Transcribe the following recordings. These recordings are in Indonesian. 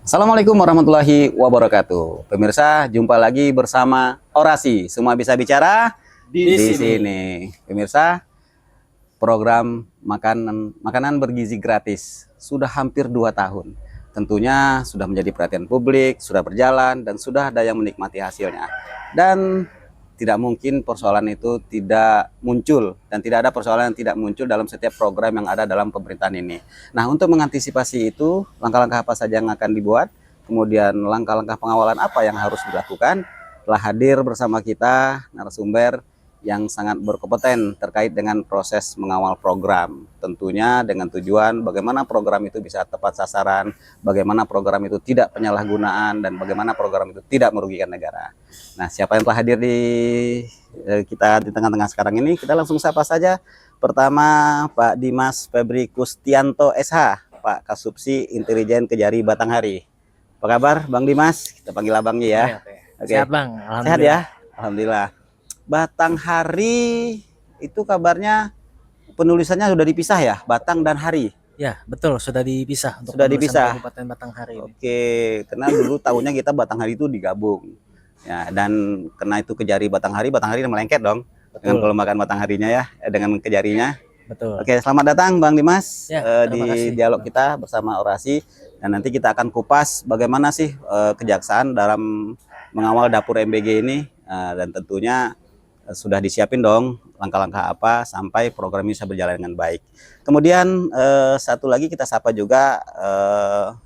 Assalamualaikum warahmatullahi wabarakatuh. Pemirsa, jumpa lagi bersama Orasi. Semua bisa bicara di sini. Pemirsa, program makanan bergizi gratis sudah hampir 2 tahun. Tentunya sudah menjadi perhatian publik, sudah berjalan dan sudah ada yang menikmati hasilnya. Dan tidak mungkin persoalan itu tidak muncul dan tidak ada persoalan yang tidak muncul dalam setiap program yang ada dalam pemerintahan ini. Nah, untuk mengantisipasi itu, langkah-langkah apa saja yang akan dibuat, kemudian langkah-langkah pengawalan apa yang harus dilakukan, telah hadir bersama kita narasumber yang sangat berkompeten terkait dengan proses mengawal program. Tentunya dengan tujuan bagaimana program itu bisa tepat sasaran, bagaimana program itu tidak penyalahgunaan, dan bagaimana program itu tidak merugikan negara. Nah, siapa yang telah hadir di kita di tengah-tengah sekarang ini? Kita langsung sapa saja. Pertama, Pak Dimas Febri Kustianto SH, Pak Kasubsi Intelijen Kejari Batanghari. Apa kabar, Bang Dimas? Kita panggil abangnya ya. Oke. Sehat, Bang. Sehat ya? Alhamdulillah. Batanghari itu kabarnya penulisannya sudah dipisah ya, Batang dan Hari. Ya, betul, sudah dipisah untuk Sudah dipisah. Kabupaten Batanghari ini. Oke, karena dulu tahunnya kita Batanghari itu digabung. Ya, dan karena itu Kejari Batanghari melengket dong. Betul. Dengan kelemakan Batangharinya ya, dengan Kejarinya. Betul. Oke, selamat datang Bang Dimas Ya, di terima kasih, dialog Bang. kita bersama Orasi. Dan nanti kita akan kupas bagaimana sih kejaksaan dalam mengawal dapur MBG ini. Dan tentunya sudah disiapin dong langkah-langkah apa sampai program ini bisa berjalan dengan baik. Kemudian satu lagi kita sapa juga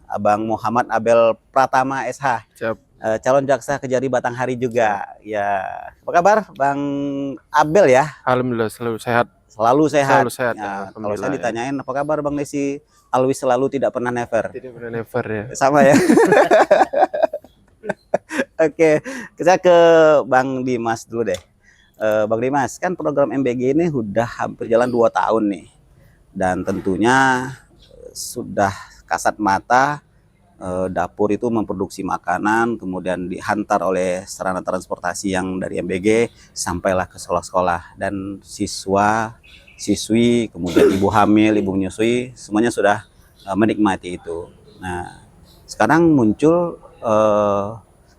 Abang Muhammad Abel Pratama SH. Siap. Calon jaksa Kejari Batanghari juga. Ya, apa kabar Bang Abel ya? Alhamdulillah selalu sehat. Selalu sehat. Selalu sehat. Ya, Ya, kalau saya ya. ditanyain apa kabar Bang Desi, always selalu tidak pernah never. Tidak pernah never ya. Sama ya. Oke, kita ke Bang Dimas dulu deh. Bang Dimas, kan program MBG ini udah hampir jalan 2 tahun nih. Dan tentunya sudah kasat mata dapur itu memproduksi makanan, kemudian dihantar oleh sarana transportasi yang dari MBG sampailah ke sekolah-sekolah, dan siswa, siswi, kemudian ibu hamil, ibu menyusui, semuanya sudah menikmati itu. Nah, sekarang muncul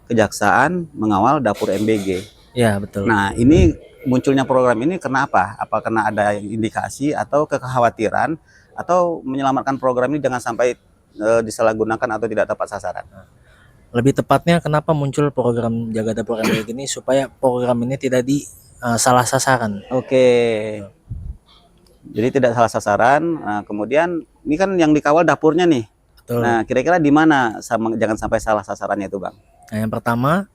kejaksaan mengawal dapur MBG. Ya, betul. Nah, ini munculnya program ini kenapa? Apa karena ada indikasi atau kekhawatiran atau menyelamatkan program ini jangan sampai disalahgunakan atau tidak tepat sasaran? Lebih tepatnya kenapa muncul program Jaga Dapur MBG ini supaya program ini tidak salah sasaran. Oke. Jadi tidak salah sasaran. Nah, kemudian ini kan yang dikawal dapurnya nih. Betul. Nah, kira-kira di mana jangan sampai salah sasarannya itu, Bang? Nah, yang pertama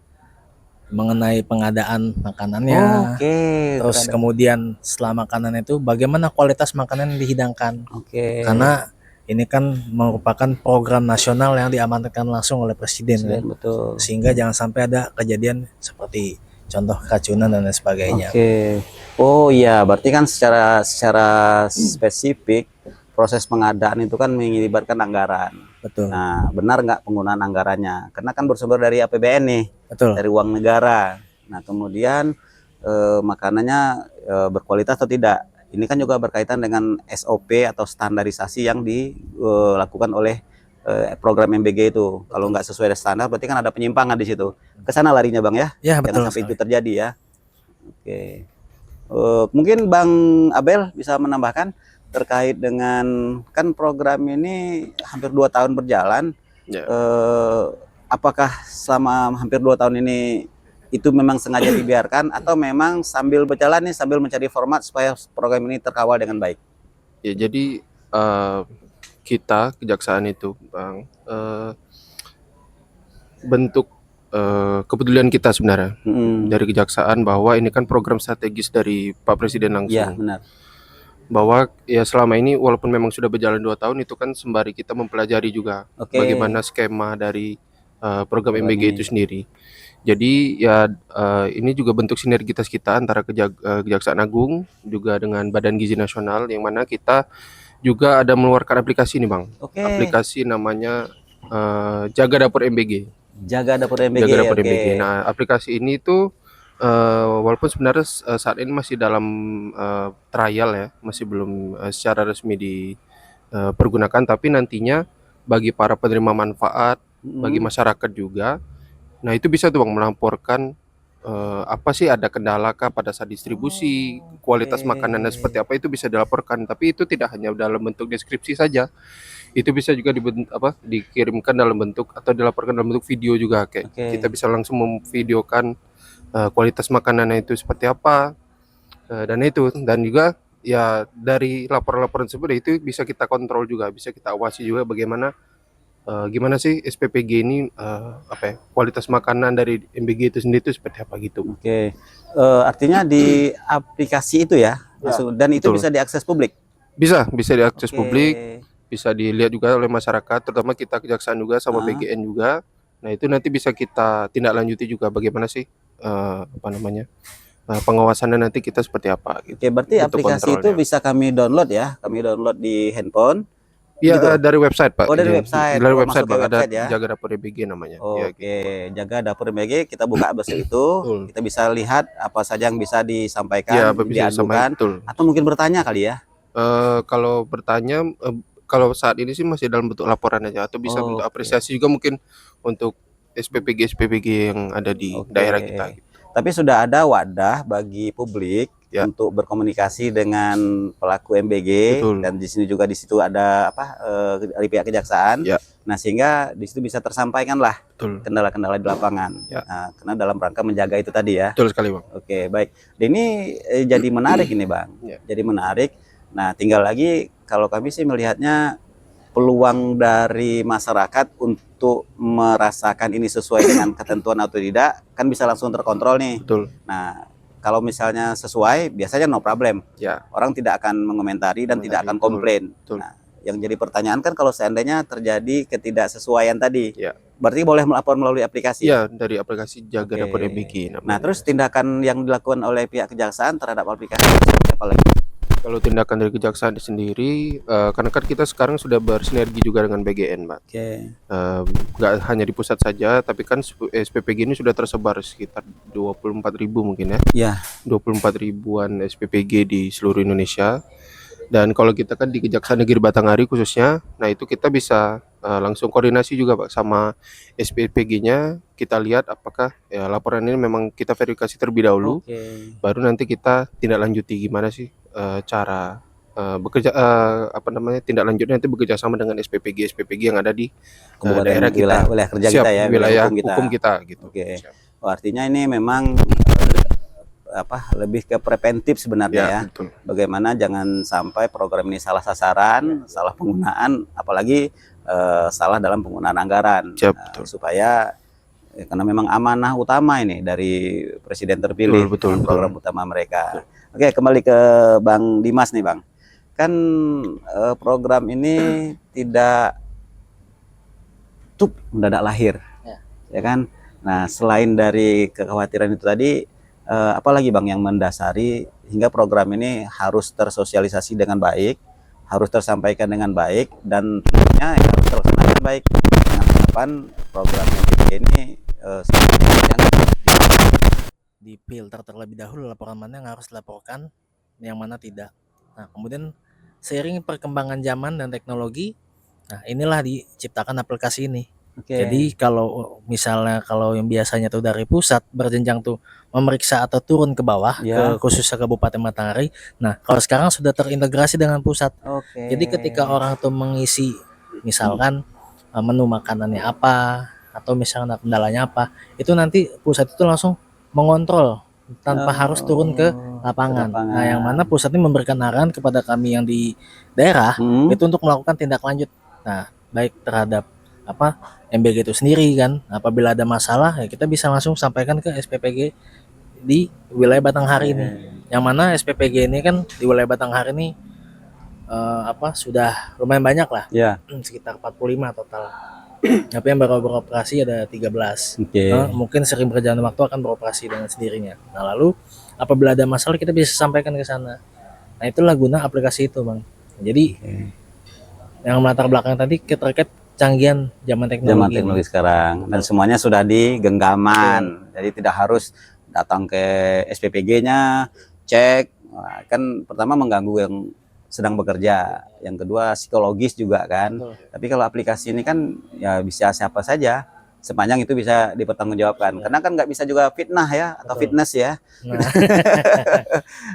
mengenai pengadaan makanannya. Oke. Terus kemudian setelah makanan itu bagaimana kualitas makanan yang dihidangkan. Oke. Karena ini kan merupakan program nasional yang diamanatkan langsung oleh Presiden kan? Betul. Sehingga jangan sampai ada kejadian seperti contoh keracunan dan lain sebagainya. Oke. Oh iya, berarti kan secara spesifik proses pengadaan itu kan melibatkan anggaran. Betul. Nah, benar nggak penggunaan anggarannya? Karena kan bersumber dari APBN nih, Betul. dari uang negara. Nah, kemudian makanannya berkualitas atau tidak? Ini kan juga berkaitan dengan SOP atau standarisasi yang dilakukan oleh program MBG itu. Kalau nggak sesuai standar, berarti kan ada penyimpangan di situ. Ke sana larinya, Bang ya? Ya, betul. Jangan sampai itu terjadi ya. Oke. Mungkin Bang Abel bisa menambahkan terkait dengan kan program ini hampir 2 tahun berjalan. Ya. Apakah selama hampir 2 tahun ini itu memang sengaja dibiarkan atau memang sambil berjalan nih sambil mencari format supaya program ini terkawal dengan baik? Ya, jadi kita kejaksaan itu, Bang, bentuk kepedulian kita sebenarnya dari kejaksaan bahwa ini kan program strategis dari Pak Presiden langsung. Iya, benar. Bahwa ya selama ini walaupun memang sudah berjalan 2 tahun itu kan sembari kita mempelajari juga bagaimana skema dari program MBG itu sendiri. Jadi ya ini juga bentuk sinergitas kita antara Kejaksaan Agung juga dengan Badan Gizi Nasional, yang mana kita juga ada mengeluarkan aplikasi nih, Bang. Aplikasi namanya Jaga Dapur MBG. Jaga Dapur MBG. Jaga Dapur MBG. Nah, aplikasi ini tuh walaupun sebenarnya saat ini masih dalam trial ya, masih belum secara resmi dipergunakan, tapi nantinya bagi para penerima manfaat bagi masyarakat juga. Nah itu bisa tuh Bang melaporkan apa sih ada kendala kah pada saat distribusi, kualitas makanannya seperti apa, itu bisa dilaporkan. Tapi itu tidak hanya dalam bentuk deskripsi saja, itu bisa juga dikirimkan dalam bentuk atau dilaporkan dalam bentuk video juga, kayak kita bisa langsung memvideokan kualitas makanannya itu seperti apa, dan juga ya dari laporan-laporan tersebut itu bisa kita kontrol juga, bisa kita awasi juga bagaimana gimana sih SPPG ini kualitas makanan dari MBG itu sendiri itu seperti apa gitu. Oke. Artinya di aplikasi itu ya, dan itu betul. bisa diakses publik. Bisa diakses publik, bisa dilihat juga oleh masyarakat, terutama kita kejaksaan juga sama BGN juga. Nah itu nanti bisa kita tindak lanjuti juga bagaimana sih pengawasannya nanti kita seperti apa gitu. Oke, berarti aplikasi itu bisa kami download ya, kami download di handphone. Iya, gitu? dari website Pak. Oh, dari website. Dari website Pak, ada ya? Jaga Dapur MBG namanya. Oke, gitu. Jaga Dapur MBG, kita buka browser itu, kita bisa lihat apa saja yang bisa disampaikan, diadukan, atau mungkin bertanya kali ya. Kalau bertanya, kalau saat ini sih masih dalam bentuk laporan aja, atau bisa bentuk apresiasi juga mungkin untuk SPPG yang ada di daerah kita. Gitu. Tapi sudah ada wadah bagi publik untuk berkomunikasi dengan pelaku MBG. Betul. Dan di sini juga ada dari pihak kejaksaan. Nah sehingga di situ bisa tersampaikan lah kendala-kendala di lapangan. Nah, karena dalam rangka menjaga itu tadi ya. Betul sekali Bang. Oke, baik. Dan ini jadi menarik ini Bang. Jadi menarik. Nah tinggal lagi kalau kami sih melihatnya peluang dari masyarakat untuk merasakan ini sesuai dengan ketentuan atau tidak kan bisa langsung terkontrol nih. Betul. Nah kalau misalnya sesuai biasanya no problem. Orang tidak akan mengomentari dan tidak akan komplain. Nah, yang jadi pertanyaan kan kalau seandainya terjadi ketidaksesuaian tadi, berarti boleh melapor melalui aplikasi? Iya, dari aplikasi Jaga Dapur MBG namanya. Nah terus tindakan yang dilakukan oleh pihak kejaksaan terhadap aplikasi apa lagi? Kalau tindakan dari kejaksaan sendiri, karena kan kita sekarang sudah bersinergi juga dengan BGN, Mbak. Nggak hanya di pusat saja, tapi kan SPPG ini sudah tersebar sekitar 24.000 mungkin ya. 24 ribuan SPPG di seluruh Indonesia. Dan kalau kita kan di Kejaksaan Negeri Batanghari khususnya, nah itu kita bisa langsung koordinasi juga Pak sama SPPG-nya. Kita lihat apakah laporan ini memang kita verifikasi terlebih dahulu, baru nanti kita tindak lanjuti gimana sih cara bekerja tindak lanjutnya nanti bekerja sama dengan SPPG yang ada di daerah kita, wilayah kerja kita ya, wilayah hukum kita gitu. Artinya ini memang lebih ke preventif sebenarnya ya. Betul. Bagaimana jangan sampai program ini salah sasaran, salah penggunaan, apalagi salah dalam penggunaan anggaran. Supaya karena memang amanah utama ini dari presiden terpilih, program utama mereka. Oke, kembali ke Bang Dimas nih Bang. Kan program ini tidak mendadak lahir, ya kan? Nah, selain dari kekhawatiran itu tadi, apalagi Bang yang mendasari hingga program ini harus tersosialisasi dengan baik, harus tersampaikan dengan baik, dan tentunya harus terlaksanakan baik dengan harapan program ini yang di filter terlebih dahulu laporan mana yang harus dilaporkan, yang mana tidak. Nah, kemudian seiring perkembangan zaman dan teknologi, nah inilah diciptakan aplikasi ini. Jadi kalau misalnya kalau yang biasanya tuh dari pusat berjenjang tuh memeriksa atau turun ke bawah ke khususnya Kabupaten Batanghari. Nah, kalau sekarang sudah terintegrasi dengan pusat. Jadi ketika orang tuh mengisi misalkan menu makanannya apa atau misalnya kendalanya apa, itu nanti pusat itu langsung mengontrol tanpa harus turun ke lapangan. Nah, yang mana pusat ini memberikan arahan kepada kami yang di daerah itu untuk melakukan tindak lanjut. Nah, baik terhadap MBG itu sendiri kan. Apabila ada masalah ya kita bisa langsung sampaikan ke SPPG di wilayah Batanghari ini. Yang mana SPPG ini kan di wilayah Batanghari ini sudah lumayan banyak lah. Sekitar 45 total. Tapi yang baru beroperasi ada 13. Mungkin sering berjalan waktu akan beroperasi dengan sendirinya. Nah, lalu apabila ada masalah kita bisa sampaikan ke sana. Nah, itulah guna aplikasi itu, Bang. Jadi yang latar belakang tadi terkait canggihan zaman teknologi sekarang, dan semuanya sudah di genggaman. Jadi tidak harus datang ke SPPG-nya, cek. Nah, kan pertama mengganggu yang sedang bekerja. Yang kedua psikologis juga kan. Betul. Tapi kalau aplikasi ini kan ya bisa siapa saja, sepanjang itu bisa dipertanggungjawabkan. Iya. Karena kan nggak bisa juga fitnah ya atau Betul. fitness ya. Nah,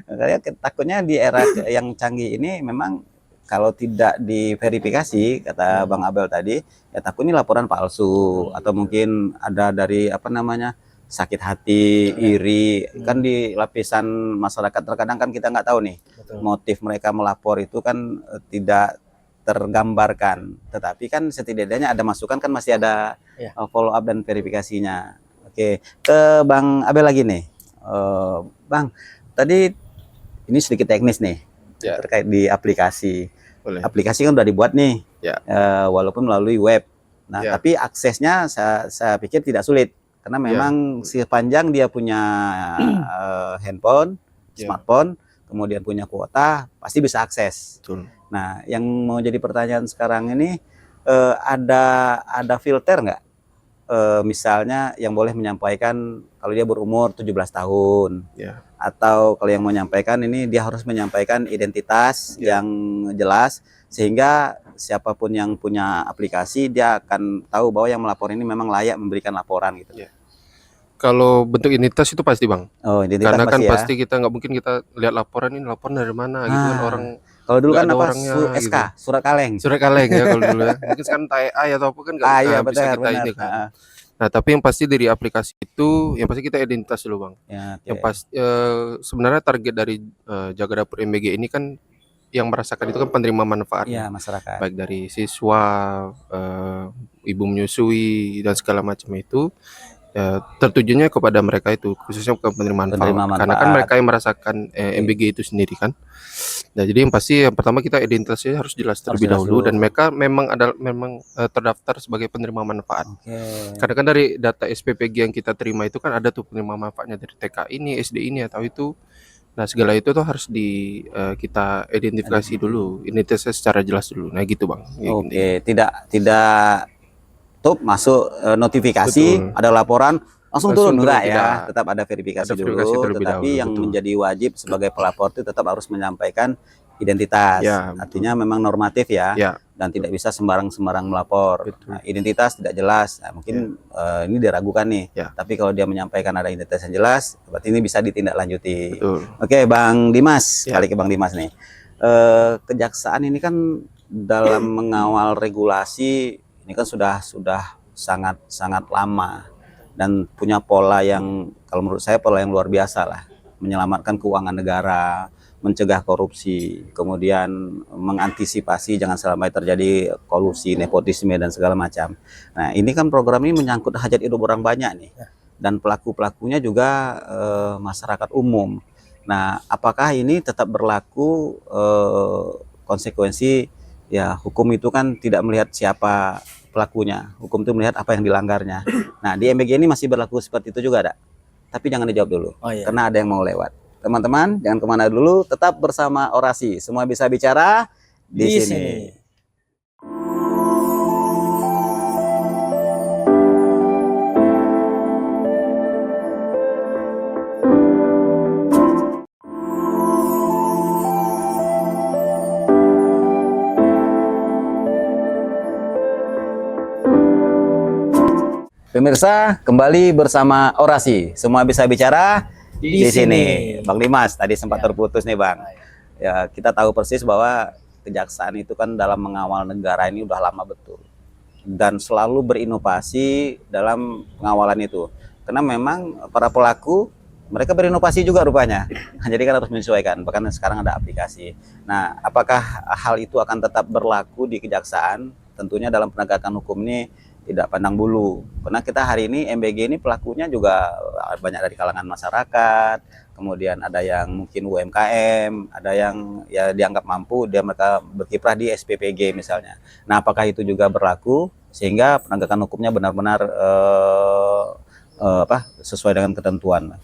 Makanya takutnya di era yang canggih ini memang kalau tidak diverifikasi, kata Bang Abel tadi, ya takutnya laporan palsu atau mungkin ada dari apa namanya sakit hati, iri. Kan di lapisan masyarakat terkadang kan kita nggak tahu nih betul. motif mereka melapor itu kan tidak tergambarkan. Tetapi kan setidaknya ada masukan kan masih ada Ya. follow up dan verifikasinya. Oke, ke Bang Abel lagi nih. Bang, tadi ini sedikit teknis nih Ya. terkait di aplikasi. Boleh. Aplikasi kan udah dibuat nih, Ya. walaupun melalui web. Nah, Ya. tapi aksesnya saya pikir tidak sulit karena memang sepanjang dia punya handphone, Ya. smartphone, kemudian punya kuota, pasti bisa akses. Betul. Nah, yang mau jadi pertanyaan sekarang ini ada filter nggak? Misalnya yang boleh menyampaikan kalau dia berumur 17 tahun. Ya. Atau kalau yang menyampaikan ini dia harus menyampaikan identitas Ya. yang jelas sehingga siapapun yang punya aplikasi dia akan tahu bahwa yang melapor ini memang layak memberikan laporan gitu. Ya. Kalau bentuk identitas itu pasti Bang. Oh, identitas Karena kan pasti ya. pasti kita nggak mungkin kita lihat laporan ini laporan dari mana gitu kan Ah. orang Kalau dulu nggak kan ada apa orangnya SK, gitu. surat kaleng. Surat kaleng ya kalau dulu ya. Mungkin sekarang TAI atau apa kan nggak Iya bisa benar kita benar. ini kan. Nah, tapi yang pasti dari aplikasi itu yang pasti kita identitas dulu Bang. Ya, Yang oke. pasti sebenarnya target dari Jaga Dapur MBG ini kan yang merasakan itu kan penerima manfaatnya. Iya, masyarakat. Baik dari siswa, ibu menyusui dan segala macam itu tertujunya kepada mereka itu khususnya ke penerima Penerima manfaat karena kan manfaat. mereka yang merasakan MBG itu sendiri kan. Nah, jadi yang pasti yang pertama kita identitasnya harus jelas terlebih jelas dahulu dulu. dan mereka memang terdaftar sebagai penerima manfaat. Oke. Karena kan dari data SPPG yang kita terima itu kan ada tuh penerima manfaatnya dari TK ini, SD ini atau itu. Nah, segala itu tuh harus kita identifikasi dulu, identitasnya secara jelas dulu. Nah, gitu Bang. Oke, tidak tuh masuk notifikasi, Betul. ada laporan langsung turun Langsung turun, enggak ya, tidak. tetap ada verifikasi Ada verifikasi dulu, terlebih tetapi dahulu, yang betul. menjadi wajib sebagai pelapor itu tetap harus menyampaikan identitas. Ya, betul. Artinya memang normatif ya, Ya, dan tidak bisa sembarang melapor. Betul. Nah, identitas tidak jelas, nah, mungkin ini diragukan nih. Ya. Tapi kalau dia menyampaikan ada identitas yang jelas, berarti ini bisa ditindaklanjuti. betul. Oke, Bang Dimas, Ya. balik ke Bang Dimas nih. Kejaksaan ini kan dalam mengawal regulasi ini kan sudah sangat lama dan punya pola yang kalau menurut saya pola yang luar biasa lah, menyelamatkan keuangan negara, mencegah korupsi, kemudian mengantisipasi jangan sampai terjadi kolusi, nepotisme dan segala macam. Nah, ini kan program ini menyangkut hajat hidup orang banyak nih, dan pelaku-pelakunya juga masyarakat umum. Nah, apakah ini tetap berlaku konsekuensi ya hukum itu kan tidak melihat siapa pelakunya, hukum itu melihat apa yang dilanggarnya. Nah, di MBG ini masih berlaku seperti itu juga ada, tapi jangan dijawab dulu, Oh iya. karena ada yang mau lewat. Teman-teman, jangan kemana dulu, tetap bersama Orasi. Semua bisa bicara di sini. Pemirsa, kembali bersama Orasi. Semua bisa bicara di sini. Bang Dimas, tadi sempat terputus nih Bang. Ya, kita tahu persis bahwa kejaksaan itu kan dalam mengawal negara ini udah lama betul. Dan selalu berinovasi dalam pengawalan itu. Karena memang para pelaku, mereka berinovasi juga rupanya. Jadi kan harus menyesuaikan, bahkan sekarang ada aplikasi. Nah, apakah hal itu akan tetap berlaku di kejaksaan? Tentunya dalam penegakan hukum ini tidak pandang bulu, karena kita hari ini MBG ini pelakunya juga banyak dari kalangan masyarakat, kemudian ada yang mungkin UMKM, ada yang ya dianggap mampu, mereka berkiprah di SPPG misalnya. Nah, apakah itu juga berlaku sehingga penegakan hukumnya benar-benar sesuai dengan ketentuan?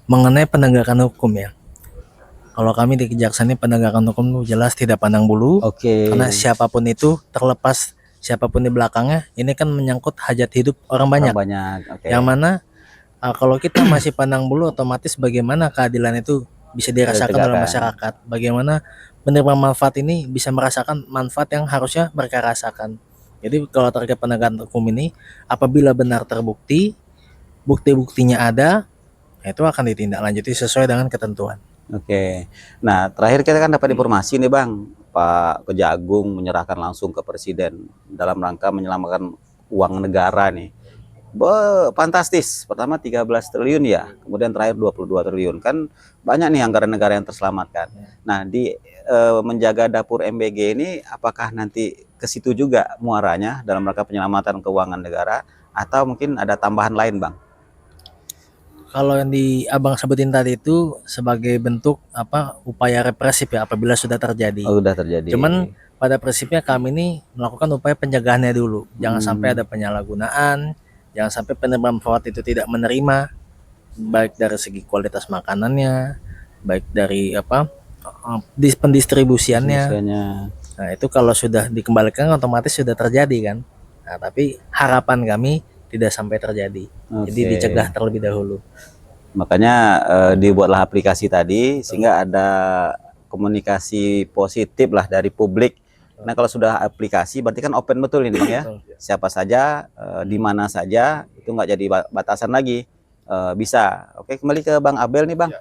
Mengenai penegakan hukum ya, kalau kami di kejaksaan ini penegakan hukum jelas tidak pandang bulu. Oke. Karena siapapun itu, terlepas siapapun di belakangnya, ini kan menyangkut hajat hidup orang banyak. Banyak. Oke. Yang mana kalau kita masih pandang bulu, otomatis bagaimana keadilan itu bisa dirasakan oleh ditegakkan. masyarakat. Bagaimana penerima manfaat ini bisa merasakan manfaat yang harusnya mereka rasakan. Jadi kalau terkait penegakan hukum ini, apabila benar terbukti, bukti-buktinya ada, itu akan ditindaklanjuti sesuai dengan ketentuan. Oke. Nah, terakhir kita kan dapat informasi nih Bang, Pak Kejagung menyerahkan langsung ke Presiden dalam rangka menyelamatkan uang negara nih. Fantastis. Pertama 13 triliun ya, kemudian terakhir 22 triliun. Kan banyak nih anggaran negara yang terselamatkan. Nah, di menjaga dapur MBG ini apakah nanti ke situ juga muaranya dalam rangka penyelamatan keuangan negara atau mungkin ada tambahan lain, Bang? Kalau yang di Abang sebutin tadi itu sebagai bentuk upaya represif ya apabila sudah terjadi. Oh, udah terjadi. Cuman pada prinsipnya kami ini melakukan upaya pencegahannya dulu. Jangan sampai ada penyalahgunaan, jangan sampai penerima manfaat itu tidak menerima, baik dari segi kualitas makanannya, baik dari pendistribusiannya. Nah, itu kalau sudah dikembalikan otomatis sudah terjadi kan. Nah, tapi harapan kami tidak sampai terjadi. Jadi dicegah terlebih dahulu. Makanya dibuatlah aplikasi tadi sehingga ada komunikasi positif lah dari publik. Nah, kalau sudah aplikasi berarti kan open betul ini Bang ya. Siapa saja, di mana saja, itu nggak jadi batasan lagi. Bisa. Oke, kembali ke Bang Abel nih Bang.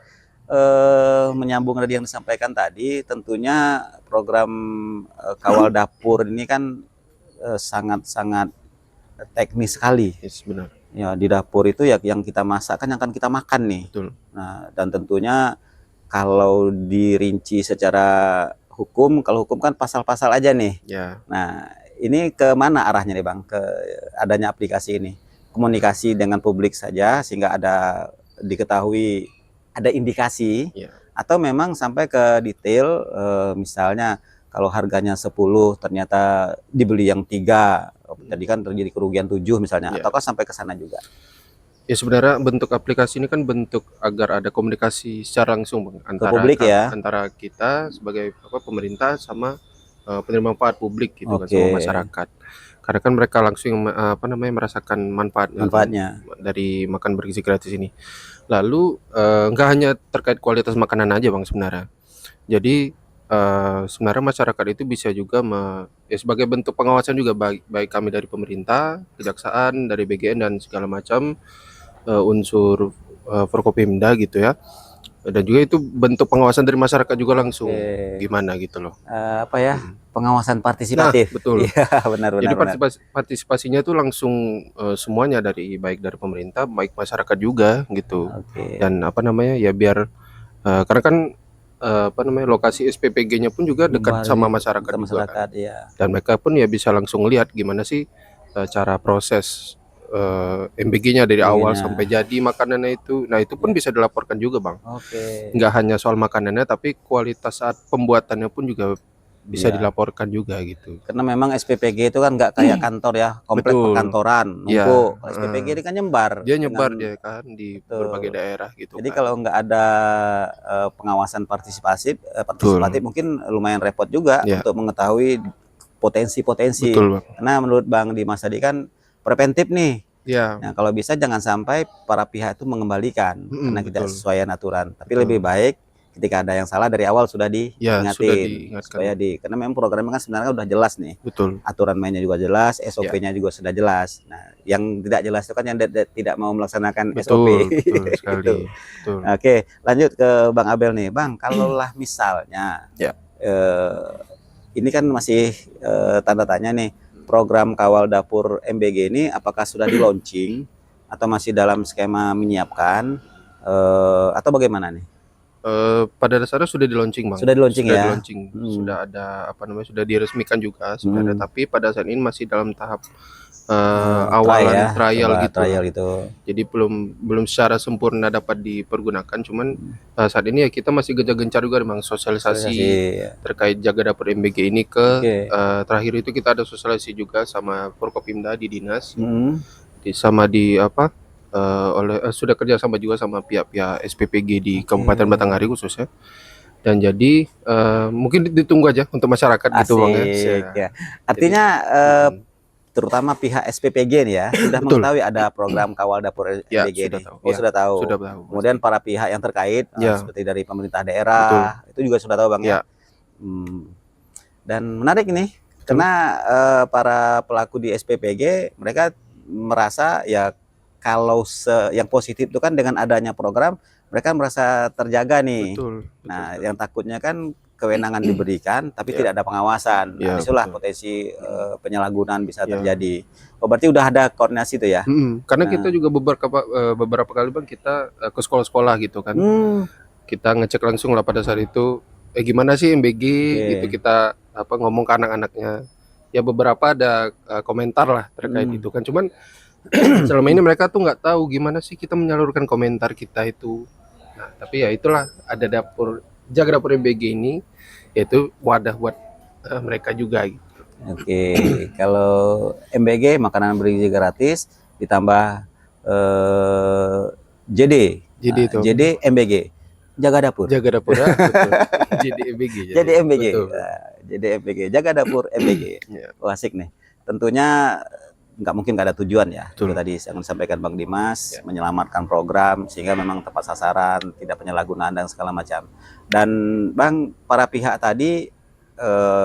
Menyambung dari yang disampaikan tadi, tentunya program Kawal Dapur ini kan sangat-sangat teknis sekali. Yes, benar. Ya, di dapur itu ya yang kita masak kan yang akan kita makan nih. Betul. Nah, dan tentunya kalau dirinci secara hukum, kalau hukum kan pasal-pasal aja nih. Ya. Nah, ini ke mana arahnya nih Bang? Ke adanya aplikasi ini. Komunikasi dengan publik saja sehingga ada diketahui ada indikasi Ya. atau memang sampai ke detail misalnya kalau harganya 10 ternyata dibeli yang 3. Jadi kan terjadi kerugian 7 misalnya, Ya. ataukah sampai ke sana juga? Ya sebenarnya bentuk aplikasi ini kan bentuk agar ada komunikasi secara langsung Bang, antara publik ya? antara kita sebagai pemerintah sama penerima manfaat publik gitu kan, sama masyarakat. Karena kan mereka langsung merasakan manfaatnya dari makan bergizi gratis ini. Lalu nggak hanya terkait kualitas makanan aja Bang sebenarnya. Jadi sebenarnya masyarakat itu bisa juga sebagai bentuk pengawasan juga baik kami dari pemerintah, kejaksaan, dari BGN dan segala macam unsur Forkopimda gitu ya. Dan juga itu bentuk pengawasan dari masyarakat juga langsung. Gimana gitu loh. Pengawasan partisipatif. Nah, betul. Iya, benar. Jadi partisipasinya itu langsung semuanya baik dari pemerintah, baik masyarakat juga gitu. Dan ya biar karena kan lokasi SPPG-nya pun juga dekat sama masyarakat juga kan. Ya. Dan mereka pun ya bisa langsung lihat gimana sih cara proses MBG-nya dari awal sampai jadi makanannya itu. Nah, itu pun bisa dilaporkan juga Bang. Nggak hanya soal makanannya tapi kualitas saat pembuatannya pun juga bisa dilaporkan juga gitu. Karena memang SPPG itu kan nggak kayak kantor ya, komplek perkantoran, numpuk. SPPG ini kan nyebar. Dia nyebar dia kan di berbagai daerah gitu. Jadi kalau nggak ada pengawasan partisipatif mungkin lumayan repot juga untuk mengetahui potensi-potensi. Karena menurut Bang Dimas tadi kan preventif nih. Nah, kalau bisa jangan sampai para pihak itu mengembalikan karena tidak sesuai aturan. Tapi lebih baik ketika ada yang salah dari awal sudah diingatin supaya karena memang programnya kan sebenarnya udah jelas nih. Aturan mainnya juga jelas, SOP-nya juga sudah jelas. Nah, yang tidak jelas itu kan yang tidak mau melaksanakan SOP. Betul sekali. Oke, lanjut ke Bang Abel nih. Bang, kalaulah misalnya ini kan masih tanda tanya nih, program Kawal Dapur MBG ini apakah sudah di launching atau masih dalam skema menyiapkan atau bagaimana nih? Pada dasarnya sudah di launching Bang. Sudah di launching ya. Sudah ada sudah diresmikan juga sebenarnya, tapi pada saat ini masih dalam tahap awalan trial gitu. Jadi belum secara sempurna dapat dipergunakan, cuman saat ini ya kita masih gencar juga Bang sosialisasi terkait jaga dapur MBG ini terakhir itu kita ada sosialisasi juga sama Forkopimda di dinas. Sudah kerjasama juga sama pihak-pihak SPPG di Kabupaten Batanghari khususnya. Dan jadi mungkin ditunggu aja untuk masyarakat gitu Bang ya. Artinya terutama pihak SPPG nih ya sudah Betul. mengetahui ada program kawal dapur Ya, MBG sudah ini. tahu. Oh, Ya, sudah tahu. sudah tahu. Kemudian para pihak yang terkait Ya. seperti dari pemerintah daerah itu juga sudah tahu Bang ya. Ya. Dan menarik nih karena para pelaku di SPPG mereka merasa ya kalau yang positif itu kan dengan adanya program mereka merasa terjaga nih. Betul. Nah, yang takutnya kan kewenangan diberikan tapi Ya. tidak ada pengawasan. Nah, Ya, disitulah betul. potensi penyalahgunaan bisa Ya. terjadi. Oh, berarti udah ada koordinasi itu ya? Karena Nah. kita juga beberapa kali Bang kita ke sekolah-sekolah gitu kan. Kita ngecek langsung lah pada saat itu gimana sih MBG gitu, kita ngomong ke anak-anaknya. Ya beberapa ada komentar lah terkait itu kan. Cuman selama ini mereka tuh nggak tahu gimana sih kita menyalurkan komentar kita itu. Nah, tapi ya itulah ada Jaga Dapur MBG ini yaitu wadah buat mereka juga gitu. Oke, kalau MBG makanan bergizi gratis ditambah JD. JD itu. JD MBG. Jaga Dapur. Jaga Dapur ya, betul. JD MBG. Jadi MBG. Betul. Jadi MBG. Jaga Dapur MBG. Ya. Wah, asik nih. Tentunya nggak mungkin nggak ada tujuan ya. Betul. Itu tadi yang disampaikan Bang Dimas, menyelamatkan program sehingga memang tepat sasaran, tidak penyalahgunaan dan segala macam. Dan Bang, para pihak tadi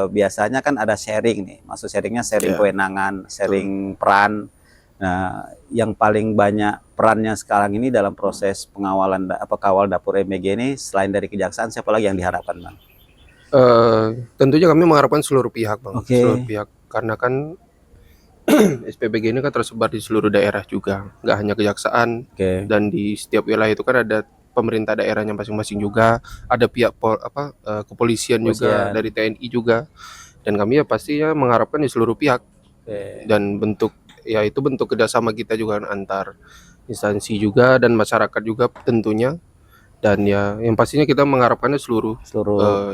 biasanya kan ada sharing nih. Maksud sharingnya sharing kewenangan, sharing peran. Nah, yang paling banyak perannya sekarang ini dalam proses pengawalan kawal dapur MBG ini selain dari kejaksaan siapa lagi yang diharapkan Bang? Tentunya kami mengharapkan seluruh pihak Bang. Oke. Seluruh pihak karena kan SPBG ini kan tersebar di seluruh daerah juga, nggak hanya kejaksaan. Oke. Dan di setiap wilayah itu kan ada pemerintah daerahnya masing-masing juga, ada pihak kepolisian juga, dari TNI juga, dan kami ya pastinya mengharapkan di seluruh pihak. Dan bentuk kerjasama kita juga antar instansi juga dan masyarakat juga tentunya. Dan ya yang pastinya kita mengharapkannya seluruh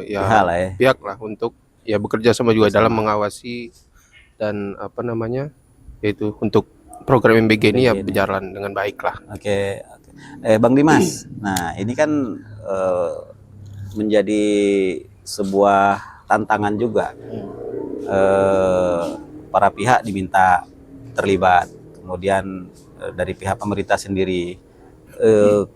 pihak lah ya. pihak lah untuk ya bekerja sama juga dalam mengawasi dan yaitu untuk program MBG ini ya berjalan dengan baik lah. Oke. Bang Dimas, nah ini kan menjadi sebuah tantangan juga. Para pihak diminta terlibat, kemudian dari pihak pemerintah sendiri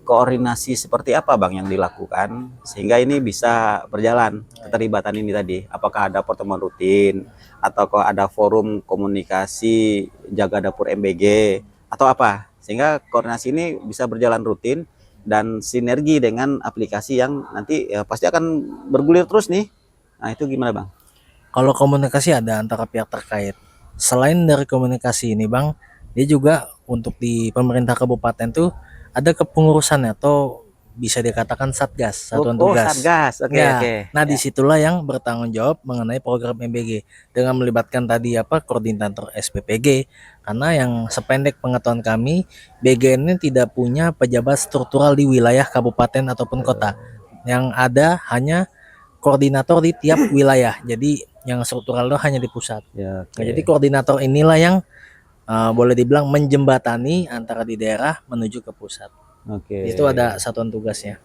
koordinasi seperti apa Bang yang dilakukan sehingga ini bisa berjalan keterlibatan ini tadi? Apakah ada pertemuan rutin ataukah ada forum komunikasi Jaga Dapur MBG atau apa sehingga koordinasi ini bisa berjalan rutin dan sinergi dengan aplikasi yang nanti ya pasti akan bergulir terus nih. Nah, itu gimana Bang? Kalau komunikasi ada antara pihak terkait. Selain dari komunikasi ini Bang, dia juga untuk di pemerintah kabupaten tuh ada kepengurusan atau bisa dikatakan satgas, satuan tugas. Satgas. Oke, Ya, oke. nah disitulah yang bertanggung jawab mengenai program MBG dengan melibatkan tadi koordinator SPPG, karena yang sependek pengetahuan kami BGN ini tidak punya pejabat struktural di wilayah kabupaten ataupun kota. Yang ada hanya koordinator di tiap wilayah. Jadi yang struktural itu hanya di pusat. Ya, Nah, jadi koordinator inilah yang boleh dibilang menjembatani antara di daerah menuju ke pusat. Oke. Itu ada satuan tugasnya.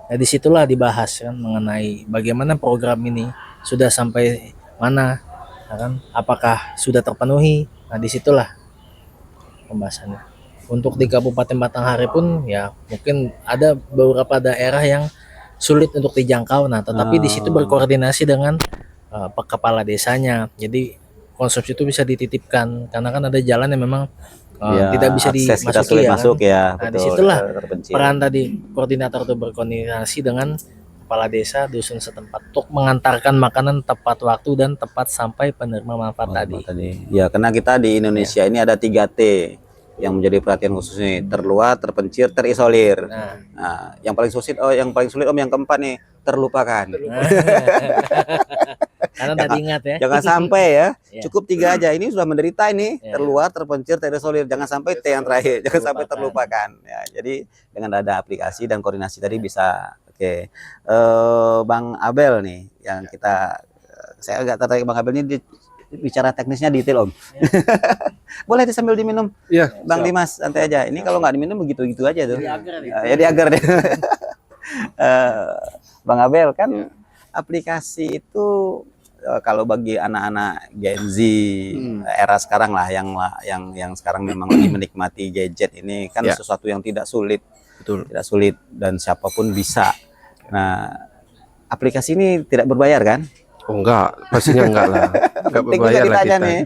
Nah, disitulah dibahas kan mengenai bagaimana program ini sudah sampai mana, ya kan? Apakah sudah terpenuhi? Nah, disitulah pembahasannya. Untuk di Kabupaten Batanghari pun ya mungkin ada beberapa daerah yang sulit untuk dijangkau. Nah, tetapi di situ berkoordinasi dengan kepala desanya. Jadi konsumsi itu bisa dititipkan karena kan ada jalan yang memang tidak bisa dimasuki ya, masuk kan? ya. Nah, disitulah peran tadi koordinator itu berkoordinasi dengan kepala desa dusun setempat untuk mengantarkan makanan tepat waktu dan tepat sampai penerima manfaat tadi. Ya, karena kita di Indonesia ini ada 3T yang menjadi perhatian khusus nih: terluar, terpencil, terisolir. Nah, yang paling sulit yang yang keempat nih, terlupakan. Karena tadi ingat ya. Jangan sampai ya. Cukup 3 aja. Ini sudah menderita ini. Terluar, terpencil, terisolir. Jangan sampai T yang terakhir. Jangan sampai terlupakan. Ya, jadi dengan ada aplikasi dan koordinasi tadi bisa. Oke. Bang Abel nih yang saya agak tertarik Bang Abel ini bicara teknisnya detail Om. Boleh sambil diminum. Iya. Bang Dimas santai aja. Ini kalau nggak diminum begitu-gitu aja tuh. Diagar Ya diagar deh. Bang Abel kan aplikasi itu kalau bagi anak-anak Gen Z era sekarang lah yang sekarang memang lagi menikmati gadget ini kan Ya. sesuatu yang tidak sulit, Betul. tidak sulit dan siapapun bisa. Nah, aplikasi ini tidak berbayar kan? Oh enggak, pastinya enggak lah. Enggak Penting juga berbayar lah ditanya kita. nih.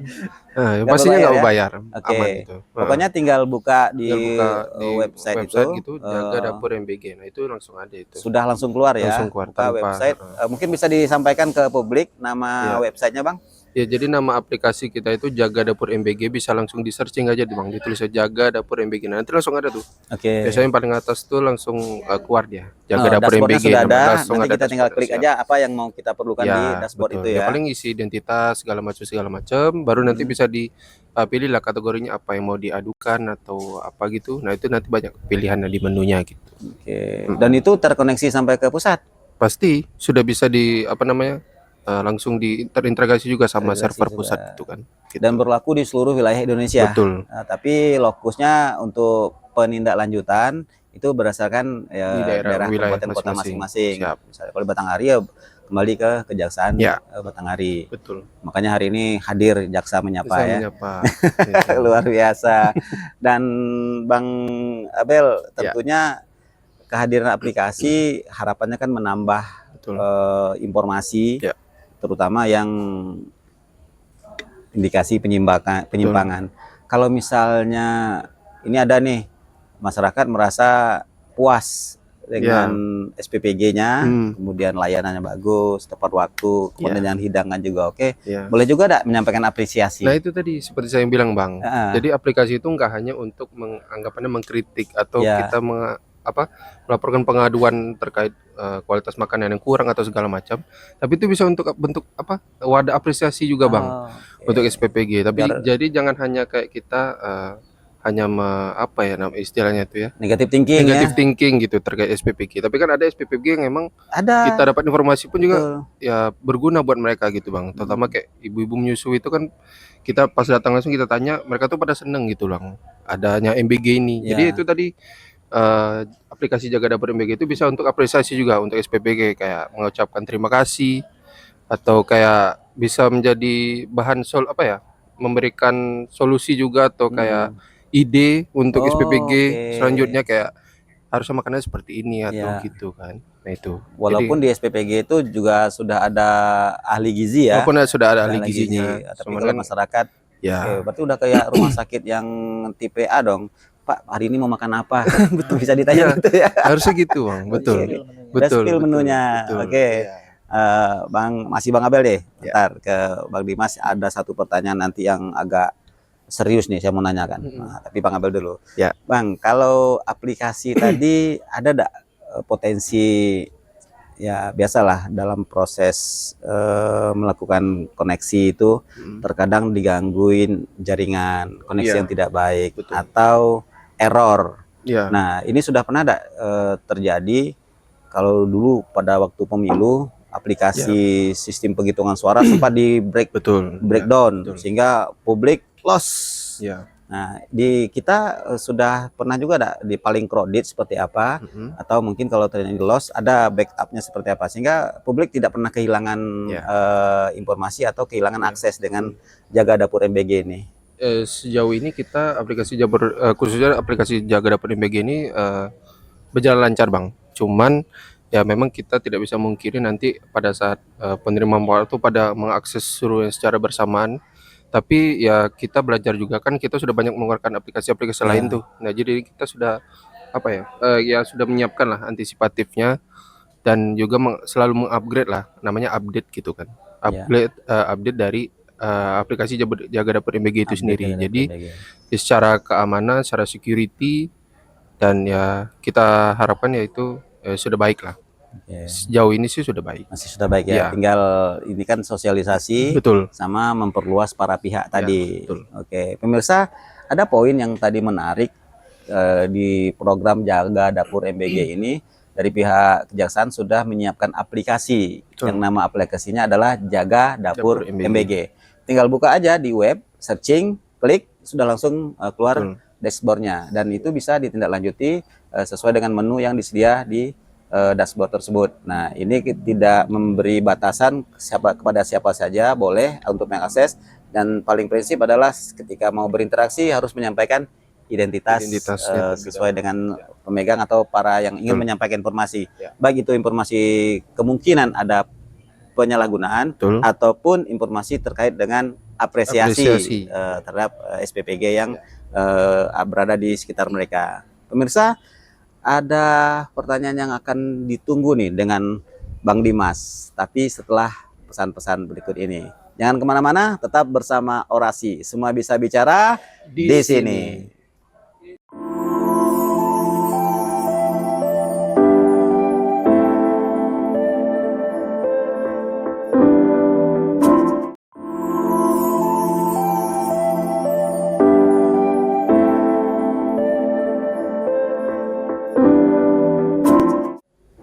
Nah, Nggak pastinya berbayar enggak ya? berbayar. Oke. Aman itu. Pokoknya tinggal buka di, tinggal buka di website gitu, Jaga Dapur MBG. Nah, itu langsung ada itu. sudah langsung keluar ya. Langsung keluar Buka tanpa, website. Mungkin bisa disampaikan ke publik nama Ya. websitenya, Bang? Ya, jadi nama aplikasi kita itu Jaga Dapur MBG, bisa langsung di searching aja Bang. Ditulis aja Jaga Dapur MBG. Nah, nanti langsung ada tuh. Oke. Biasanya yang paling atas tuh langsung keluar dia. Jaga Dapur Dashboardnya MBG. sudah Nah, ada. langsung Nanti ada kita tinggal dashboard, klik siap. aja apa yang mau kita perlukan di dashboard betul. itu ya. Paling isi identitas segala macam, baru nanti bisa dipilih lah kategorinya apa yang mau diadukan atau apa gitu. Nah, itu nanti banyak pilihan di menunya gitu. Oke. Dan itu terkoneksi sampai ke pusat. Pasti sudah bisa langsung terintegrasi juga sama Terintegrasi server juga. pusat itu kan. Gitu. Dan berlaku di seluruh wilayah Indonesia. Betul. Nah, tapi lokusnya untuk penindaklanjutan itu berdasarkan ya, Di daerah wilayah kabupaten kota masing-masing. masing-masing. Siap. Misalnya kalau di Batanghari ya kembali ke Kejaksaan Ya. Batanghari. Betul. Makanya hari ini hadir jaksa menyapa Bisa ya. menyapa. Gitu. Luar biasa. Dan Bang Abel Ya. tentunya kehadiran aplikasi harapannya kan menambah Betul. informasi, Ya. terutama yang indikasi penyimpangan. Kalau misalnya ini ada nih masyarakat merasa puas dengan SPPG-nya, kemudian layanannya bagus, tepat waktu, kemudian yang hidangan juga oke. Ya. Boleh juga ada menyampaikan apresiasi. Nah, itu tadi seperti saya bilang Bang. Heeh. Jadi aplikasi itu nggak hanya untuk anggapannya mengkritik atau Ya. kita melaporkan pengaduan terkait kualitas makanan yang kurang atau segala macam, tapi itu bisa untuk bentuk wadah apresiasi juga Bang, Oh, oke. untuk SPPG. Tapi Biar- jadi jangan hanya kayak kita hanya istilahnya itu ya, negatif thinking negative ya. thinking gitu terkait SPPG. Tapi kan ada SPPG yang memang Ada. kita dapat informasi pun juga Betul. ya berguna buat mereka gitu Bang. Terutama kayak ibu-ibu menyusui itu kan, kita pas datang langsung kita tanya, mereka tuh pada seneng gitu Bang, adanya MBG ini. Ya. Jadi itu tadi aplikasi Jaga Dapur MBG itu bisa untuk apresiasi juga untuk SPPG, kayak mengucapkan terima kasih atau kayak bisa menjadi bahan memberikan solusi juga atau kayak ide untuk Oh, SPPG oke. selanjutnya, kayak harusnya makanannya seperti ini atau Ya. gitu kan. Nah itu. Walaupun di SPPG itu juga sudah ada ahli gizi ya. Walaupun sudah ada ahli Ahli gizinya, gizi. Tapi cuman kalau kan masyarakat, ya berarti udah kayak rumah sakit yang tipe A dong. Pak, hari ini mau makan apa? Betul, bisa ditanya Iya. gitu ya. harusnya gitu Bang. Betul. Oke. Betul. Spill menunya. betul. Oke. Iya. Bang Abel deh. Ya. Bentar ke Bang Dimas, ada satu pertanyaan nanti yang agak serius nih saya mau nanyakan. Nah, tapi Bang Abel dulu. Ya. Bang, kalau aplikasi tadi ada enggak potensi ya biasalah dalam proses melakukan koneksi itu terkadang digangguin jaringan, koneksi Iya. yang tidak baik Betul. atau error. Iya. Nah, ini sudah pernah ada terjadi kalau dulu pada waktu pemilu aplikasi sistem penghitungan suara sempat di Betul. breakdown betul. sehingga publik loss. Ya. Nah, di kita sudah pernah juga ada di paling crowded seperti apa, atau mungkin kalau terjadi loss ada backupnya seperti apa sehingga publik tidak pernah kehilangan informasi atau kehilangan akses dengan Jaga Dapur MBG ini. Sejauh ini kita khususnya aplikasi Jaga Dapur MBG ini berjalan lancar Bang. Cuman ya memang kita tidak bisa mungkiri nanti pada saat penerima manfaat itu pada mengakses seluruhnya secara bersamaan. Tapi ya kita belajar juga kan, kita sudah banyak mengeluarkan aplikasi-aplikasi lain tuh. Nah, jadi kita sudah ya sudah menyiapkan lah antisipatifnya, dan juga selalu mengupgrade lah, namanya update gitu kan. Update dari aplikasi Jaga Dapur MBG itu sendiri. Jadi secara keamanan, secara security, dan ya kita harapkan ya itu sudah baik lah. Sejauh ini sih sudah baik. Masih sudah baik ya. Ya. Tinggal ini kan sosialisasi Betul. sama memperluas para pihak tadi. betul. Oke, pemirsa, ada poin yang tadi menarik di program Jaga Dapur MBG ini, dari pihak Kejaksaan sudah menyiapkan aplikasi. Betul. Yang nama aplikasinya adalah Jaga Dapur Dapur MBG. Tinggal buka aja di web, searching, klik, sudah langsung keluar Betul. dashboardnya, dan itu bisa ditindaklanjuti sesuai dengan menu yang disediakan di dashboard tersebut. Nah, ini tidak memberi batasan kepada siapa saja boleh untuk mengakses, dan paling prinsip adalah ketika mau berinteraksi harus menyampaikan identitas Identitasnya sesuai dengan pemegang atau para yang ingin Betul. menyampaikan informasi. Ya. Baik itu informasi kemungkinan ada penyalahgunaan Betul. ataupun informasi terkait dengan apresiasi, Apresiasi. terhadap SPPG yang berada di sekitar mereka. Pemirsa, ada pertanyaan yang akan ditunggu nih dengan Bang Dimas, tapi setelah pesan-pesan berikut ini. Jangan kemana-mana, tetap bersama Orasi. Semua bisa bicara di sini.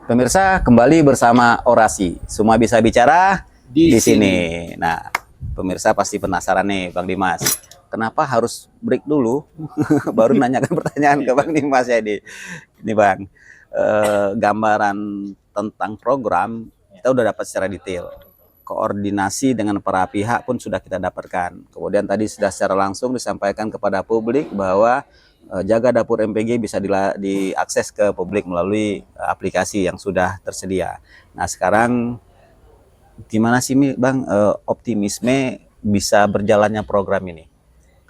Pemirsa, kembali bersama Orasi. Semua bisa bicara di sini. Nah, pemirsa pasti penasaran nih, Bang Dimas. Kenapa harus break dulu? Baru nanyakan pertanyaan ke Bang Dimas ya ini Bang. Gambaran tentang program kita udah dapat secara detail. Koordinasi dengan para pihak pun sudah kita dapatkan. Kemudian tadi sudah secara langsung disampaikan kepada publik bahwa Jaga Dapur MPG bisa diakses ke publik melalui aplikasi yang sudah tersedia. Nah, sekarang gimana sih Bang optimisme bisa berjalannya program ini?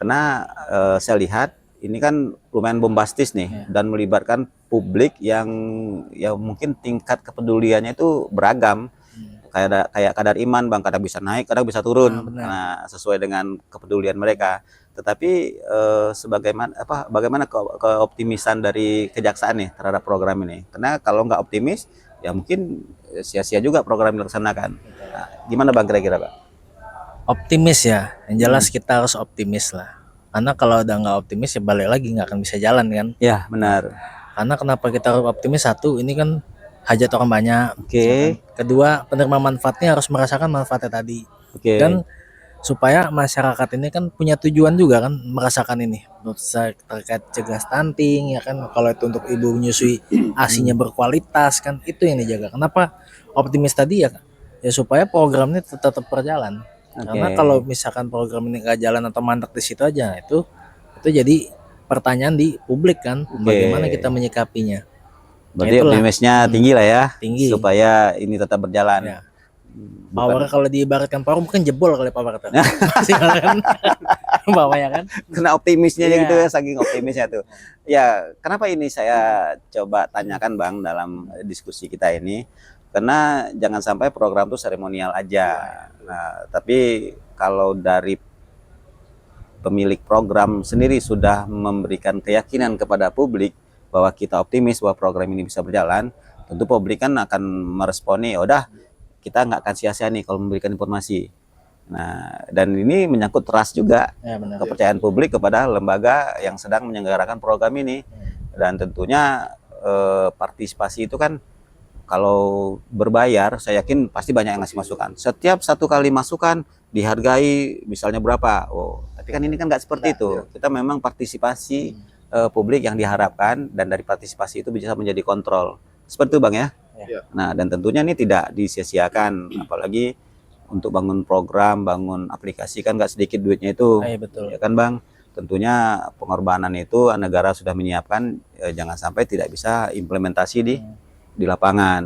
Karena saya lihat ini kan lumayan bombastis nih dan melibatkan publik yang ya mungkin tingkat kepeduliannya itu beragam. Kayak kadar iman Bang, kadang bisa naik, kadang bisa turun. Nah, sesuai dengan kepedulian mereka. Tetapi bagaimana keoptimisan dari kejaksaan nih terhadap program ini? Karena kalau nggak optimis, ya mungkin sia-sia juga program dilaksanakan. Nah, gimana Bang kira-kira Bang? Optimis ya, yang jelas kita harus optimis lah. Karena kalau udah nggak optimis ya balik lagi nggak akan bisa jalan kan? Ya benar. Karena kenapa kita harus optimis? Satu, ini kan hajat orang banyak. Oke. Kedua, penerima manfaatnya harus merasakan manfaatnya tadi. Oke. Dan supaya masyarakat ini kan punya tujuan juga kan merasakan ini terkait cegah stunting ya kan, kalau itu untuk ibu menyusui ASINya berkualitas kan, itu yang dijaga. Kenapa optimis tadi ya supaya program ini tetap berjalan. Karena kalau misalkan program ini nggak jalan atau mandek di situ aja, itu jadi pertanyaan di publik kan, bagaimana kita menyikapinya. Berarti optimisnya tinggi lah ya, tinggi supaya ini tetap berjalan. Ya. Power kalau diibaratkan power mungkin jebol kali power tuh. Masih kan bawahnya kan. Kena optimisnya gitu ya, saking optimisnya tuh. Ya, kenapa ini saya coba tanyakan Bang dalam diskusi kita ini? Karena jangan sampai program itu seremonial aja. Nah, tapi kalau dari pemilik program sendiri sudah memberikan keyakinan kepada publik bahwa kita optimis bahwa program ini bisa berjalan, tentu publik kan akan meresponi, ya udah kita nggak akan sia-sia nih kalau memberikan informasi. Nah, dan ini menyangkut trust juga, kepercayaan publik kepada lembaga yang sedang menyelenggarakan program ini. Dan tentunya partisipasi itu kan kalau berbayar, saya yakin pasti banyak yang ngasih masukan. Setiap satu kali masukan dihargai misalnya berapa. Oh, tapi kan ini kan nggak seperti itu. Kita memang partisipasi publik yang diharapkan, dan dari partisipasi itu bisa menjadi kontrol. Seperti itu Bang ya. Nah, dan tentunya ini tidak disia-siakan, apalagi untuk bangun program, bangun aplikasi kan nggak sedikit duitnya itu. Betul. Ya kan Bang. Tentunya pengorbanan itu negara sudah menyiapkan, jangan sampai tidak bisa implementasi di lapangan.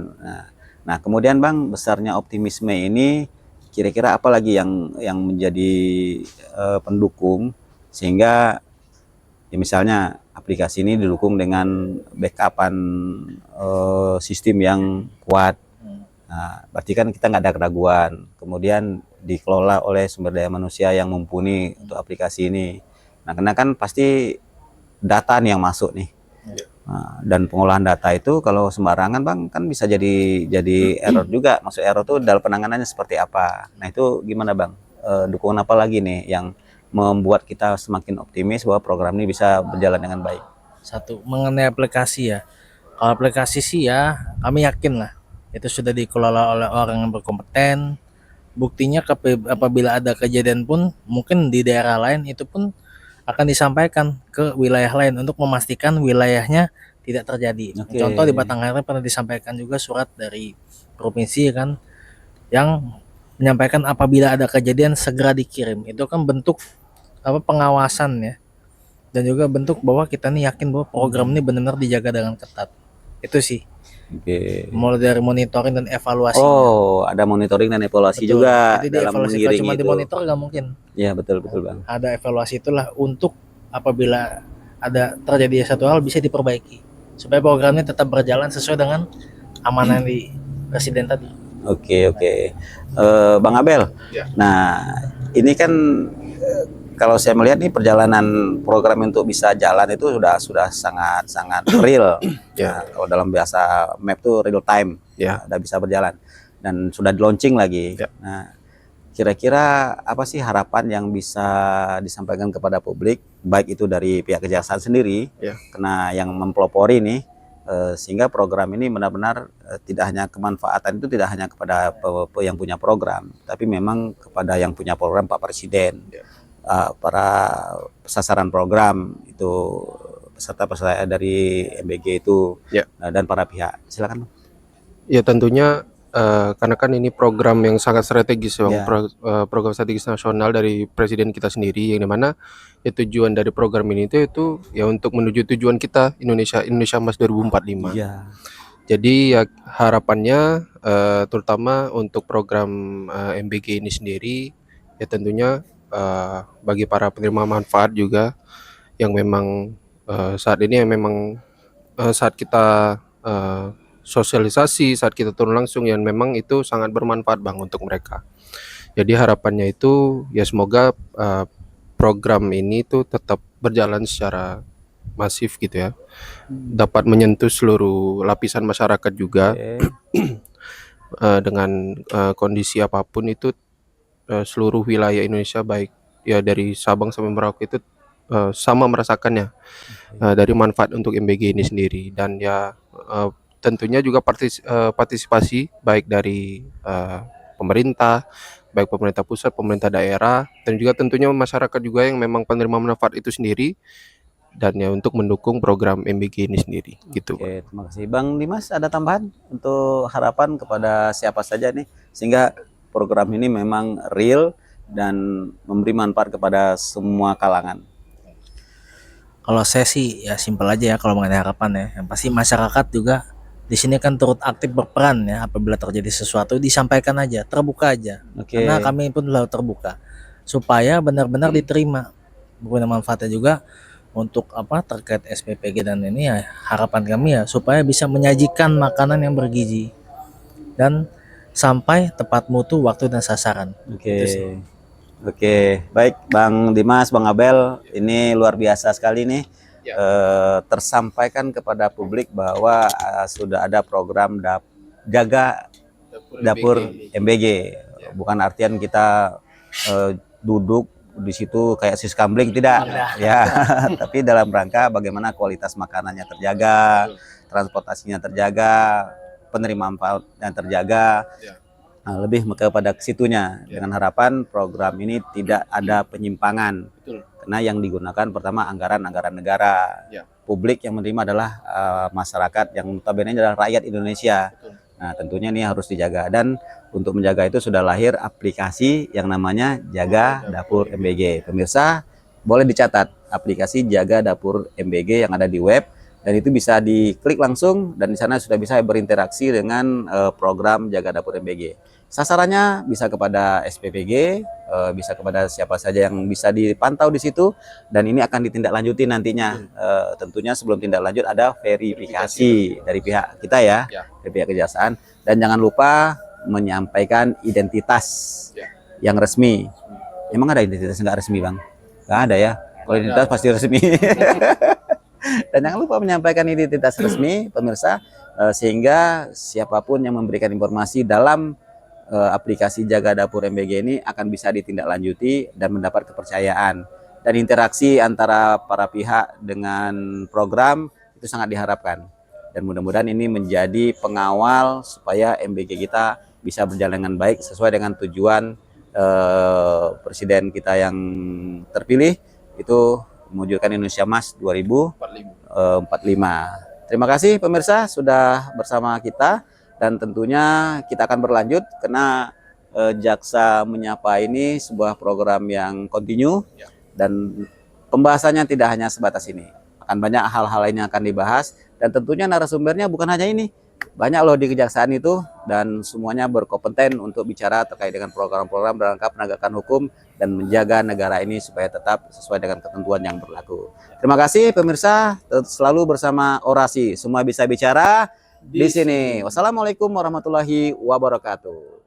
Nah, kemudian Bang, besarnya optimisme ini kira-kira apa lagi yang menjadi pendukung sehingga ya misalnya aplikasi ini didukung dengan backupan sistem yang kuat. Nah, berarti kan kita nggak ada keraguan. Kemudian dikelola oleh sumber daya manusia yang mumpuni untuk aplikasi ini. Nah, karena kan pasti data nih yang masuk nih. Nah, dan pengolahan data itu kalau sembarangan Bang kan bisa jadi error juga. Maksud error itu dalam penanganannya seperti apa. Nah, itu gimana Bang? Dukungan apa lagi nih yang membuat kita semakin optimis bahwa program ini bisa berjalan dengan baik? Satu, mengenai aplikasi ya. Kalau aplikasi sih ya kami yakin lah itu sudah dikelola oleh orang yang berkompeten. Buktinya apabila ada kejadian pun mungkin di daerah lain itu pun akan disampaikan ke wilayah lain untuk memastikan wilayahnya tidak terjadi. Oke. Contoh di Batanghari pernah disampaikan juga surat dari provinsi kan yang menyampaikan apabila ada kejadian segera dikirim. Itu kan bentuk pengawasan ya, dan juga bentuk bahwa kita nih yakin bahwa program ini benar-benar dijaga dengan ketat. Itu sih, Oke. mulai dari monitoring dan evaluasinya. Oh, ada monitoring dan evaluasi Betul. juga Jadi dalam dievaluasi, kalau mengiringi cuma itu. dimonitor nggak mungkin. Iya, betul Bang. Ada evaluasi itulah untuk apabila ada terjadi satu hal bisa diperbaiki supaya programnya tetap berjalan sesuai dengan amanah di presiden tadi. Oke. Bang Abel. Ya. Nah, ini kan kalau saya melihat nih perjalanan program untuk bisa jalan itu sudah sangat real. Ya. Nah, kalau dalam bahasa map tuh real time. Ya. Udah bisa berjalan dan sudah di launching lagi. Ya. Nah, kira-kira apa sih harapan yang bisa disampaikan kepada publik, baik itu dari pihak kejaksaan sendiri, Ya. karena yang mempelopori nih, sehingga program ini benar-benar tidak hanya kemanfaatan itu tidak hanya kepada yang punya program, tapi memang kepada yang punya program, Pak Presiden, Ya. para sasaran program itu peserta-peserta dari MBG itu, Ya. dan para pihak. Silakan. Ya tentunya karena kan ini program yang sangat strategis Bang, Ya. program strategis nasional dari presiden kita sendiri, yang dimana ya tujuan dari program ini itu ya untuk menuju tujuan kita Indonesia Emas 2045. Iya. Jadi ya harapannya terutama untuk program MBG ini sendiri ya tentunya bagi para penerima manfaat juga yang memang saat ini yang memang saat kita sosialisasi, saat kita turun langsung, yang memang itu sangat bermanfaat Bang untuk mereka. Jadi harapannya itu ya semoga program ini tuh tetap berjalan secara masif gitu ya, dapat menyentuh seluruh lapisan masyarakat juga. Oke. Dengan kondisi apapun itu seluruh wilayah Indonesia baik ya dari Sabang sampai Merauke itu sama merasakannya dari manfaat untuk MBG ini sendiri. Dan ya tentunya juga partisipasi baik dari pemerintah, baik pemerintah pusat, pemerintah daerah, dan juga tentunya masyarakat juga yang memang penerima manfaat itu sendiri, dan ya untuk mendukung program MBG ini sendiri gitu. Oke, terima kasih. Bang Dimas, ada tambahan untuk harapan kepada siapa saja nih sehingga program ini memang real dan memberi manfaat kepada semua kalangan? Kalau saya sih ya simpel aja ya kalau mengenai harapan ya. Yang pasti masyarakat juga di sini kan turut aktif berperan ya, apabila terjadi sesuatu disampaikan aja, terbuka aja. Oke. Karena kami pun selalu terbuka supaya benar-benar diterima berguna manfaatnya juga untuk terkait SPPG dan ini ya, harapan kami ya supaya bisa menyajikan makanan yang bergizi dan sampai tepat mutu, waktu dan sasaran. Oke. Itu sih. Oke, baik Bang Dimas, Bang Abel, ini luar biasa sekali nih. Ya. Tersampaikan kepada publik bahwa sudah ada program jaga dapur MBG. Bukan artian kita duduk di situ kayak siskambling, tidak ya. Tapi dalam rangka bagaimana kualitas makanannya terjaga, transportasinya terjaga, penerimaan manfaatnya terjaga. Ya. Nah, lebih kepada kesitunya dengan harapan program ini tidak ada penyimpangan. Betul. Karena yang digunakan pertama anggaran negara. Ya. Publik yang menerima adalah masyarakat yang notabene adalah rakyat Indonesia. Betul. Nah, tentunya ini harus dijaga, dan untuk menjaga itu sudah lahir aplikasi yang namanya Jaga Dapur MBG. Pemirsa, boleh dicatat aplikasi Jaga Dapur MBG yang ada di web, dan itu bisa diklik langsung dan di sana sudah bisa berinteraksi dengan program Jaga Dapur MBG. Sasarannya bisa kepada SPPG, bisa kepada siapa saja yang bisa dipantau di situ, dan ini akan ditindaklanjuti nantinya. Tentunya sebelum tindak lanjut ada verifikasi dari pihak kita ya, dari pihak kejaksaan, dan jangan lupa menyampaikan identitas yang resmi. Emang ada identitas nggak resmi Bang? Nggak ada ya. Kalau identitas pasti resmi. Dan jangan lupa menyampaikan identitas resmi pemirsa, sehingga siapapun yang memberikan informasi dalam aplikasi Jaga Dapur MBG ini akan bisa ditindaklanjuti dan mendapat kepercayaan, dan interaksi antara para pihak dengan program itu sangat diharapkan, dan mudah-mudahan ini menjadi pengawal supaya MBG kita bisa berjalan dengan baik sesuai dengan tujuan presiden kita yang terpilih, itu mewujudkan Indonesia Emas 2045. Terima kasih pemirsa sudah bersama kita, dan tentunya kita akan berlanjut karena Jaksa Menyapa ini sebuah program yang kontinu dan pembahasannya tidak hanya sebatas ini. Akan banyak hal-hal lain yang akan dibahas, dan tentunya narasumbernya bukan hanya ini. Banyak loh di kejaksaan itu, dan semuanya berkompeten untuk bicara terkait dengan program-program dalam rangka penegakan hukum dan menjaga negara ini supaya tetap sesuai dengan ketentuan yang berlaku. Terima kasih pemirsa, selalu bersama Orasi, semua bisa bicara di sini. Wassalamualaikum warahmatullahi wabarakatuh.